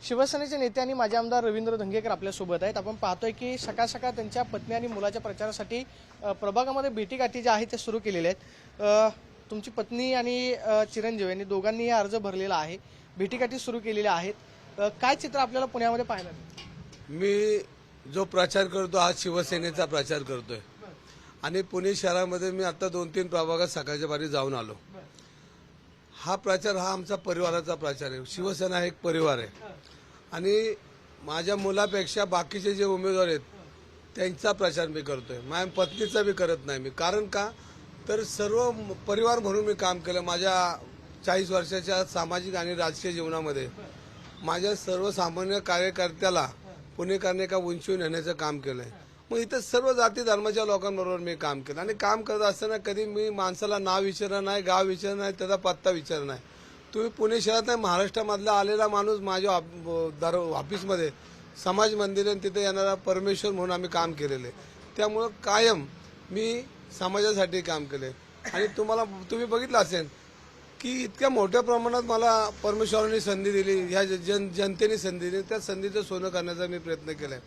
शिवसेनेचे नेते आणि माजी आमदार रवींद्र धंगेकर आपल्यासोबत आहेत। आपण पाहतोय की सकाळ सकाळ त्यांच्या पत्नी आणि मुलाच्या प्रचारासाठी प्रभागामध्ये भेटीगाठी ज्या आहेत ते सुरू केलेल्या आहेत। तुमची पत्नी आणि चिरंजीव यांनी दोघांनी अर्ज भरलेला आहे, भेटीगाठी सुरू केलेल्या आहेत। काय चित्र आपल्याला पुण्यामध्ये पाहायला मिळतं? मी जो प्रचार करतो हा शिवसेनेचा प्रचार करतोय आणि पुणे शहरामध्ये मी आता 2-3 प्रभागात सकाळच्या बारी जाऊन आलो। हा प्रचार हा आमचा परिवाराचा प्रचार आहे। शिवसेना हा एक परिवार आहे आणि माझ्या मुलापेक्षा बाकीचे जे उमेदवार आहेत त्यांचा प्रचार मी करतोय, माझ्या पत्नीचा भी करत नाही मी। कारण का तर सर्व परिवार म्हणून मी काम केलं। माझ्या 40 वर्षाच्या सामाजिक आणि राजकीय जीवनामध्ये माझ्या सर्वसामान्य कार्यकर्त्याला पुणेकरांनी एका उंचीवर नेण्याचं काम केलंय। मग इथं सर्व जाती धर्माच्या लोकांबरोबर मी काम केलं आणि काम करत असताना कधी मी माणसाला नाव विचारलं नाही, गाव विचारलं नाही, त्याचा पत्ता विचारला नाही। तुम्ही पुणे शहरात नाही, महाराष्ट्रामधला आलेला माणूस माझ्या ऑफिसमध्ये समाज मंदिर आहे, तिथे येणारा परमेश्वर म्हणून आम्ही काम केलेले। त्यामुळं कायम मी समाजासाठी काम केले आणि तुम्ही बघितलं असेल की इतक्या मोठ्या प्रमाणात मला परमेश्वरांनी संधी दिली, ह्या जनतेने संधी दिली, त्या संधीचं सोनं करण्याचा मी प्रयत्न केलाय।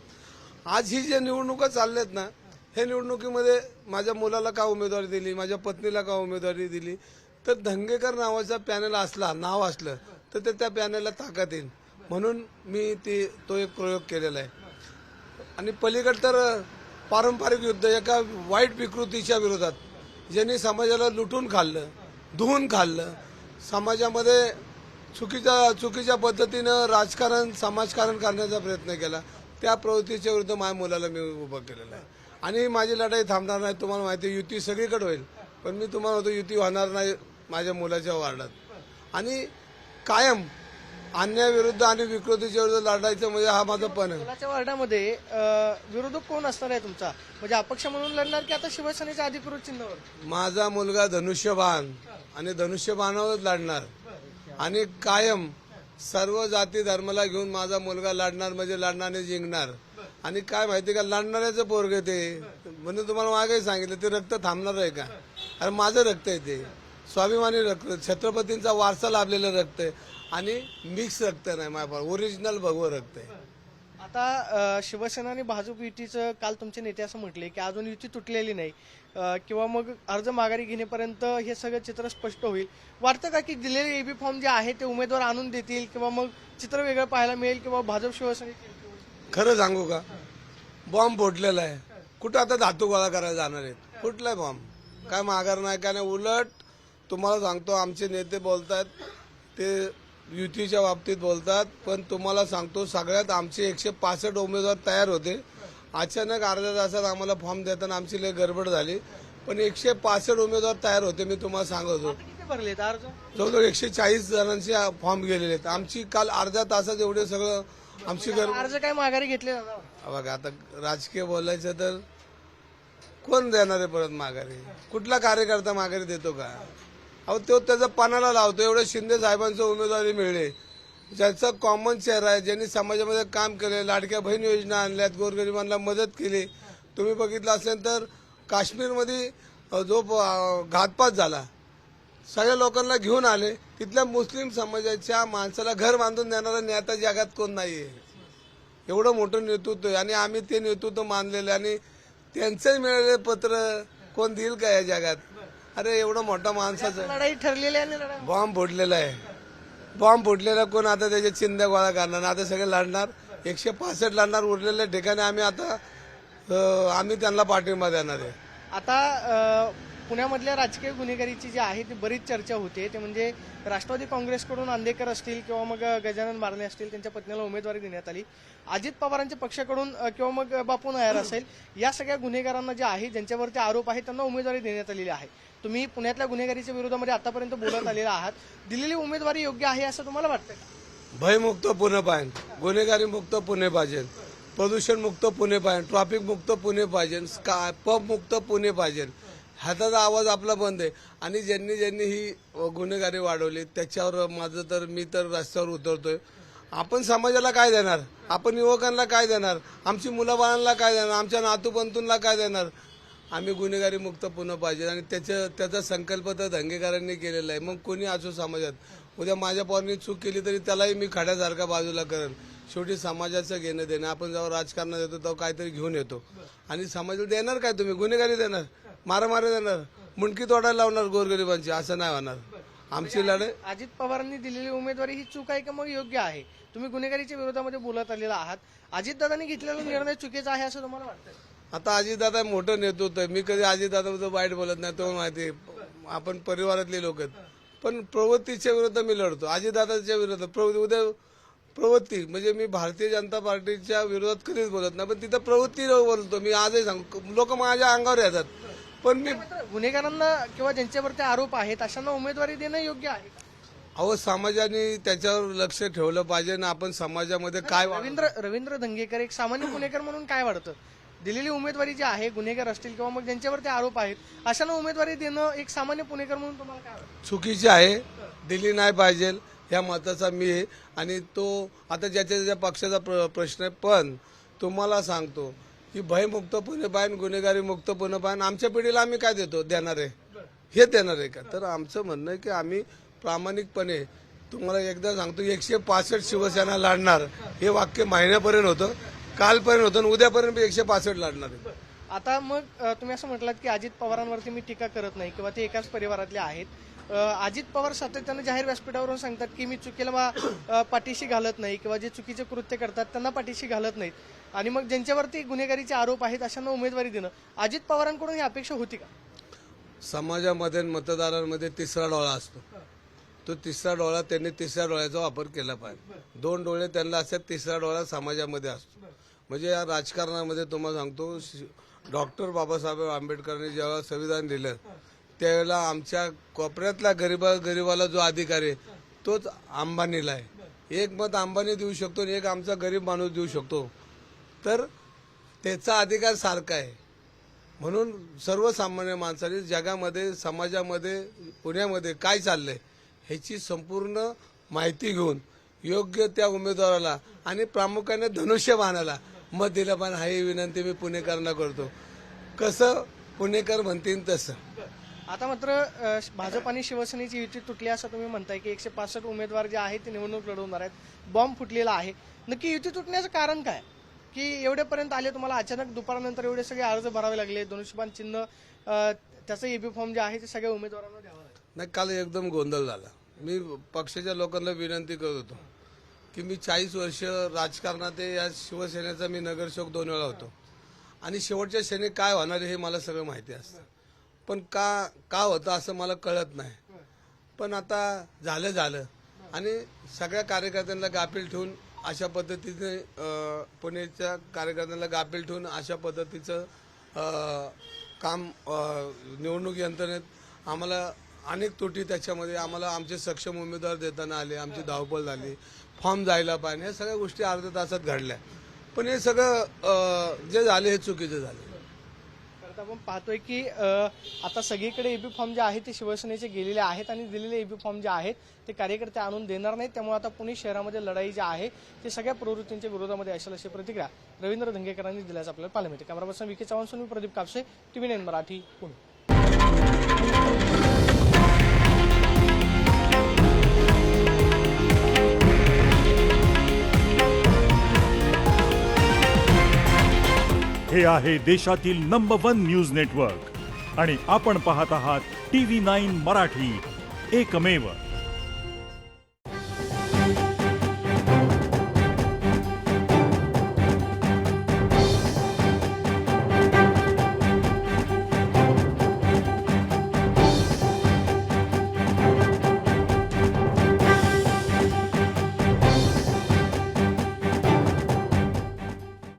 आज ही जे निवडणुका चालल्यात ना, हे निवडणुकीमध्ये माझ्या मुलाला का उमेदवारी दिली, माझ्या पत्नीला का उमेदवारी दिली, तर धंगेकर नावाचा पॅनल नाव असलं तर त्या पॅनलला ताकद येईल म्हणून मी तो एक प्रयोग केलेला आहे। आणि पलीकडे तर पारंपरिक युद्ध एका वाईट विकृतीच्या विरोधात ज्यांनी समाजाला लुटून खाल्लं, धुवून खाल्लं, समाजामध्ये चुकीच्या पद्धतीनं राजकारण समाजकारण करण्याचा प्रयत्न केला, त्या प्रवृत्तीच्या विरुद्ध माझ्या मुलाला मी उभं केलेलं आहे। आणि माझी लढाई थांबणार नाही। तुम्हाला माहिती आहे युती सगळीकडे होईल, पण मी तुम्हाला म्हणतो युती होणार नाही माझ्या मुलाच्या वार्डात। आणि कायम अन्यायाविरुद्ध आणि विकृतीच्या विरुद्ध लढायचं म्हणजे हा माझा पण आहे। मुलाच्या वार्डामध्ये विरोधक कोण असणार आहे तुमचा? म्हणजे अपक्ष म्हणून लढणार की आता शिवसेनेच्या अधिकृत चिन्हावर? माझा मुलगा धनुष्यबाण आणि धनुष्यबाणावर लढणार आणि कायम सर्व जाती धर्माला घेऊन माझा मुलगा लढणार, म्हणजे लढणारे जिंकणार। आणि काय माहिती का, लढणाऱ्याचं पोरग ते म्हणून तुम्हाला मागे सांगितलं ते रक्त थांबणार आहे का? अरे माझं रक्त आहे, ते स्वाभिमानी रक्त, छत्रपतींचा वारसा लाभलेलं रक्त आहे आणि मिक्स रक्त नाही, माझ्या ओरिजिनल भगवं रक्त आहे। आता शिवसेना आणि भाजप युतीचं काल तुमचे नेते असं म्हटले की अजून युती तुटलेली नाही किंवा मग अर्ज माघारी घेण्यापर्यंत हे सगळं चित्र स्पष्ट होईल। वाटतं का की दिलेले एबी फॉर्म जे आहे ते उमेदवार आणून देतील किंवा मग चित्र वेगळं पाहायला मिळेल किंवा भाजप शिवसेनेची? खरं सांगू का, बॉम्ब फोडलेला आहे, कुठं आता धातू गोळा करायला जाणार आहेत? कुठलाय बॉम्ब? काय माघार नाही, काय नाही। उलट तुम्हाला सांगतो, आमचे नेते बोलतात ते युतीच्या बाबतीत बोलतात, पण तुम्हाला सांगतो सगळ्यात आमचे 165 उमेदवार तयार होते। अचानक अर्ध्या तासात आम्हाला फॉर्म देताना आमची लय गडबड झाली, पण 165 उमेदवार तयार होते। मी तुम्हाला सांगतो किती भरलेत अर्ज? जवळजवळ 140 जणांचे फॉर्म गेलेले आहेत। आमची काल अर्ध्या तासात एवढे सगळं आमची अर्ज काय माघारी घेतले जाणार? बघा आता राजकीय बोलायचं तर कोण देणार आहे परत माघारी? कुठला कार्यकर्ता माघारी देतो का? अहो तो त्याचा पानाला लावतो। एवढे शिंदे साहेबांचं उमेदवारी मिळले, ज्यांचा कॉमन चेहरा आहे, ज्यांनी समाजामध्ये काम केले, लाडक्या बहीण योजना आणल्यात, गोरगरिबांना मदत केली। तुम्ही बघितलं असेल तर काश्मीरमध्ये जो घातपात झाला, सगळ्या लोकांना घेऊन आले, तिथल्या मुस्लिम समाजाच्या माणसाला घर बांधून देणारा नेता जगात कोण नाहीये। एवढं मोठं नेतृत्व आहे आणि आम्ही ते नेतृत्व मानलेलं आणि त्यांचंही मिळालेलं पत्र कोण देईल का या जगात? अरे एवढं मोठा माणसाचं लढाई ठरलेली आहे, बॉम्ब फोडलेला आहे, बॉम्ब फोडलेला कोण आता त्याच्या चिंध्या गोळा करणार? आता सगळे लढणार, 165 लढणार। उरलेल्या ठिकाणी आम्ही त्यांना पाठिंबा देणार आहे। आता पुण्यामधल्या राजकीय गुन्हेगारीची जी आहे ती बरीच चर्चा होते, ते म्हणजे राष्ट्रवादी काँग्रेसकडून अंधेकर असतील किंवा मग गजानन मारणे असतील, त्यांच्या पत्नीला उमेदवारी देण्यात आली। अजित पवारांच्या पक्षाकडून किंवा मग बापू नायर असेल, या सगळ्या गुन्हेगारांना जे आहे ज्यांच्यावरती आरोप आहे त्यांना उमेदवारी देण्यात आलेली आहे। तुम्ही पुण्यातल्या गुन्हेगारीच्या विरोधामध्ये आतापर्यंत बोलत आलेला आहात, दिलेली उमेदवारी योग्य आहे असं तुम्हाला वाटतं का? भयमुक्त पुणे पाहिजे, गुन्हेगारी मुक्त पुणे पाहिजे, प्रदूषण मुक्त पुणे पाहिजे, ट्रॅफिक मुक्त पुणे पाहिजे, पब मुक्त पुणे पाहिजे। ह्याचा आवाज आपला बंद आहे। आणि ज्यांनी ही गुन्हेगारी वाढवली त्याच्यावर मी तर रस्त्यावर उतरतोय। आपण समाजाला काय देणार? आपण युवकांना काय देणार? आमची मुलाबाळांना काय देणार? आमच्या नातूपंतूंना काय देणार? आम्ही गुन्हेगारी मुक्त पुणे पाहिजे आणि त्याचा संकल्प तर धंगेकरांनी केलेला आहे। मग कोणी असो समाजात उद्या माझ्या पवारांनी चूक केली तरी त्यालाही मी खड्यासारखा बाजूला करेन. शेवटी समाजाचं घेणं देणं. आपण जेव्हा राजकारणात येतो तेव्हा काहीतरी घेऊन येतो आणि समाजाला देणार काय तुम्ही? गुन्हेगारी देणार, मारामारी देणार, मुंडकी तोडायला लावणार गोरगरिबांची. असं नाही होणार. आमची लढाई अजित पवारांनी दिलेली उमेदवारी ही चूक आहे का मग योग्य आहे? तुम्ही गुन्हेगारीच्या विरोधामध्ये बोलत आलेला आहात. अजितदादांनी घेतलेला निर्णय चुकीचा आहे असं तुम्हाला वाटतं? आता अजितदादा मोठं नेतृत्व आहे. मी कधी अजितदादाबद्दल वाईट बोलत नाही, तो माहिती आपण परिवारातले लोक आहेत. पण प्रवृत्तीच्या विरुद्ध मी लढतो, अजितदादाच्या विरोधात. उद्या प्रवृत्ती म्हणजे मी भारतीय जनता पार्टीच्या विरोधात कधीच बोलत नाही, पण तिथं प्रवृत्ती बोलतो मी. आजही सांगतो, लोक माझ्या अंगावर येतात, पण मी गुन्हेगारांना किंवा ज्यांच्यावरती आरोप आहेत अशांना उमेदवारी देणं योग्य आहे का? अहो, समाजाने त्याच्यावर लक्ष ठेवलं पाहिजे ना. आपण समाजामध्ये काय रवींद्र धंगेकर एक सामान्य गुन्हेगार म्हणून काय वाटतं? दिलेली उमेदवारी जी आहे, गुन्हेगार असतील किंवा मग ज्यांच्यावरती आरोप आहेत अशांना उमेदवारी देणं एक सामान्य पुणेकर म्हणून तुम्हाला काय वाटतं? चुकीची आहे, दिली नाही पाहिजे या मताचा मी आहे. आणि तो आता ज्याच्या ज्याच्या पक्षाचा प्रश्न आहे. पण तुम्हाला सांगतो की भयमुक्त पुणे पाहिजे, गुन्हेगारी मुक्त पुणे पाहिजे. आमच्या पिढीला आम्ही काय देणार आहे? हे देणार आहे का? तर आमचं म्हणणं आहे की आम्ही प्रामाणिकपणे, तुम्हाला एकदा सांगतो, 165 शिवसेना लढणार हे वाक्य महिन्यापर्यंत होतं, कालपर्यंत होतं, उद्यापर्यंत 165 लढणार आहे. आता मग तुम्ही असं म्हटलात की अजित पवारांवरती मी टीका करत नाही किंवा ते एकाच परिवारातले आहेत. अजित पवार सातत्यानं जाहीर व्यासपीठावरून सांगतात की मी चुकीला पाठीशी घालत नाही किंवा जे चुकीचे कृत्य करतात त्यांना पाठीशी घालत नाहीत. आणि मग ज्यांच्यावरती गुन्हेगारीचे आरोप आहेत अशांना उमेदवारी देणं अजित पवारांकडून ही अपेक्षा होती का? समाजामध्ये मतदारांमध्ये तिसरा डोळा असतो. तो तिसरा डोळा, त्यांनी तिसऱ्या डोळ्याचा वापर केला पाहिजे. 2 डोळे त्यांना असतात, तिसरा डोळा समाजामध्ये असतो. म्हणजे या राजकारणामध्ये तुम्हाला सांगतो, डॉक्टर बाबासाहेब आंबेडकरांनी जेव्हा संविधान दिलं त्यावेळेला आमच्या कोपऱ्यातला गरीबाला जो अधिकार आहे तोच अंबानीला आहे. एक मत अंबानी देऊ शकतो आणि एक आमचा गरीब माणूस देऊ शकतो. तर त्याचा अधिकार सारखा आहे. म्हणून सर्वसामान्य माणसाने जगामध्ये, समाजामध्ये, पुण्यामध्ये काय चाललंय ह्याची संपूर्ण माहिती घेऊन योग्य त्या उमेदवाराला आणि प्रामुख्याने धनुष्यबाणाला मत दिलं पाहिजे. ही विनंती मी पुणेकरांना करतो. कसं पुणेकर म्हणतील तसं. आता मात्र भाजप आणि शिवसेनेची युती तुटली असं तुम्ही म्हणताय की 165 उमेदवार जे आहेत ते निवडणूक लढवणार आहेत. बॉम्ब फुटलेला आहे. नक्की युती तुटण्याचं कारण काय की एवढ्यापर्यंत आले? तुम्हाला अचानक दुपारनंतर एवढे सगळे अर्ज भरावे लागले. धनुष्यबाण चिन्ह त्याचं एबी फॉर्म जे आहे ते सगळ्या उमेदवारांना द्यावं लागलं. नाही, काल एकदम गोंधळ झाला. मी पक्षाच्या लोकांना विनंती करत होतो की मी 40 वर्ष राजकारणात आहे. या शिवसेनेचा मी नगरसेवक 2 वेळा होतो आणि शेवटच्या क्षणी काय होणार हे मला सगळं माहिती असतं. पण का होतं असं मला कळत नाही. पण आता झालं आणि सगळ्या कार्यकर्त्यांना गाफील ठेवून अशा पद्धतीने, पुण्याच्या कार्यकर्त्यांना गाफील ठेवून अशा पद्धतीचं काम निवडणूक यंत्रणेत आम्हाला अनेक त्रुटी, त्याच्यामध्ये आम्हाला आमचे सक्षम उमेदवार देताना आले, आमची धावपळ झाली, फॉर्म जायला पाहिजे, ह्या सगळ्या गोष्टी अर्ध्या तासात घडल्या. पण हे सगळं जे झाले हे चुकीचे झाले. आपण पाहतोय की आता सगळीकडे एबी फॉर्म जे आहेत ते शिवसेनेचे गेलेले आहेत आणि दिलेले एबी फॉर्म जे आहेत ते कार्यकर्ते आणून देणार नाहीत. त्यामुळे आता पुणे शहरामध्ये लढाई जी आहे ते सगळ्या प्रवृत्तींच्या विरोधामध्ये असेल अशी प्रतिक्रिया रवींद्र धंगेकरांनी दिल्याचं आपल्याला पाहायला मिळते. कॅमेरा पर्सन विके चव्हाण, मी प्रदीप कापसे, TV9 मराठी, पुणे. हे आहे देशातील नंबर 1 न्यूज नेटवर्क आणि आपण पाहत आहात TV9 मराठी, एकमेव.